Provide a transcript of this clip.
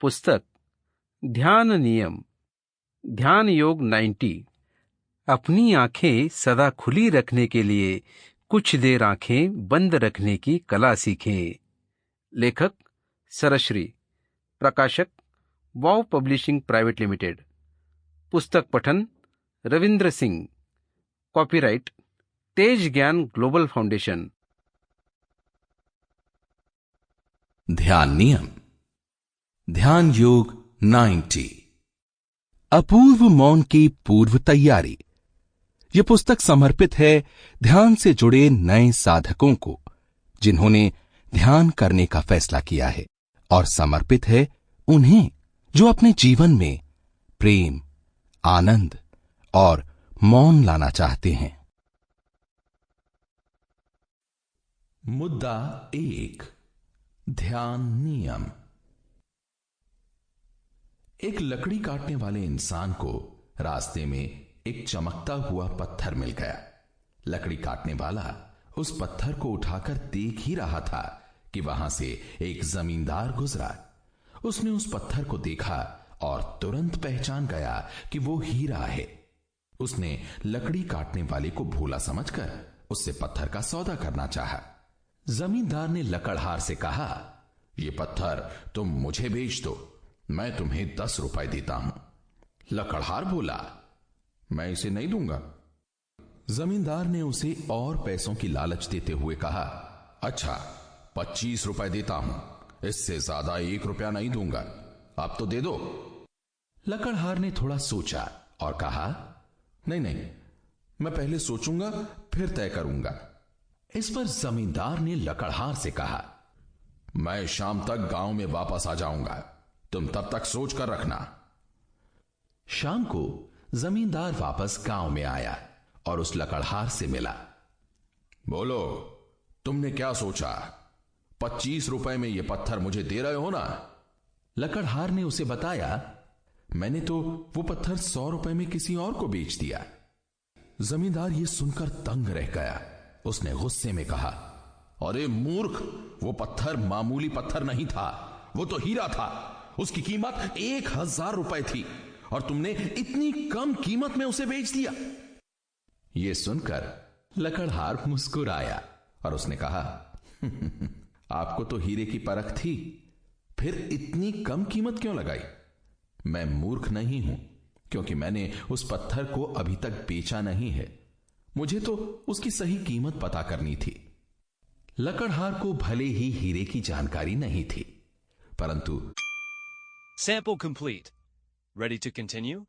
पुस्तक ध्यान नियम, ध्यान योग 90। अपनी आंखें सदा खुली रखने के लिए कुछ देर आंखें बंद रखने की कला सीखें। लेखक सरश्री, प्रकाशक वाव पब्लिशिंग प्राइवेट लिमिटेड। पुस्तक पठन रविंद्र सिंह। कॉपीराइट तेज ज्ञान ग्लोबल फाउंडेशन। ध्यान नियम, ध्यान योग 90। अपूर्व मौन की पूर्व तैयारी। यह पुस्तक समर्पित है ध्यान से जुड़े नए साधकों को जिन्होंने ध्यान करने का फैसला किया है, और समर्पित है उन्हें जो अपने जीवन में प्रेम, आनंद और मौन लाना चाहते हैं। मुद्दा 1, ध्यान नियम। एक लकड़ी काटने वाले इंसान को रास्ते में एक चमकता हुआ पत्थर मिल गया। लकड़ी काटने वाला उस पत्थर को उठाकर देख ही रहा था कि वहां से एक जमींदार गुजरा। उसने उस पत्थर को देखा और तुरंत पहचान गया कि वो हीरा है। उसने लकड़ी काटने वाले को भोला समझकर उससे पत्थर का सौदा करना चाहा। जमींदार ने लकड़हार से कहा, यह पत्थर तुम मुझे बेच दो, मैं तुम्हें 10 रुपए देता हूं। लकड़हार बोला, मैं इसे नहीं दूंगा। जमींदार ने उसे और पैसों की लालच देते हुए कहा, अच्छा 25 रुपए देता हूं, इससे ज्यादा 1 रुपया नहीं दूंगा, आप तो दे दो। लकड़हार ने थोड़ा सोचा और कहा, नहीं नहीं, मैं पहले सोचूंगा फिर तय करूंगा। इस पर जमींदार ने लकड़हार से कहा, मैं शाम तक गांव में वापस आ जाऊंगा, तुम तब तक सोच कर रखना। शाम को जमींदार वापस गांव में आया और उस लकड़हार से मिला। बोलो, तुमने क्या सोचा? 25 रुपए में यह पत्थर मुझे दे रहे हो ना? लकड़हार ने उसे बताया, मैंने तो वो पत्थर 100 रुपए में किसी और को बेच दिया। जमींदार यह सुनकर दंग रह गया। उसने गुस्से में कहा, अरे मूर्ख, वो पत्थर मामूली पत्थर नहीं था, वो तो हीरा था। उसकी कीमत 1000 रुपए थी और तुमने इतनी कम कीमत में उसे बेच दिया। यह सुनकर लकड़हार मुस्कुराया और उसने कहा, आपको तो हीरे की परख थी, फिर इतनी कम कीमत क्यों लगाई? मैं मूर्ख नहीं हूं, क्योंकि मैंने उस पत्थर को अभी तक बेचा नहीं है। मुझे तो उसकी सही कीमत पता करनी थी। लकड़हार को भले ही हीरे की जानकारी नहीं थी, परंतु Sample complete. Ready to continue?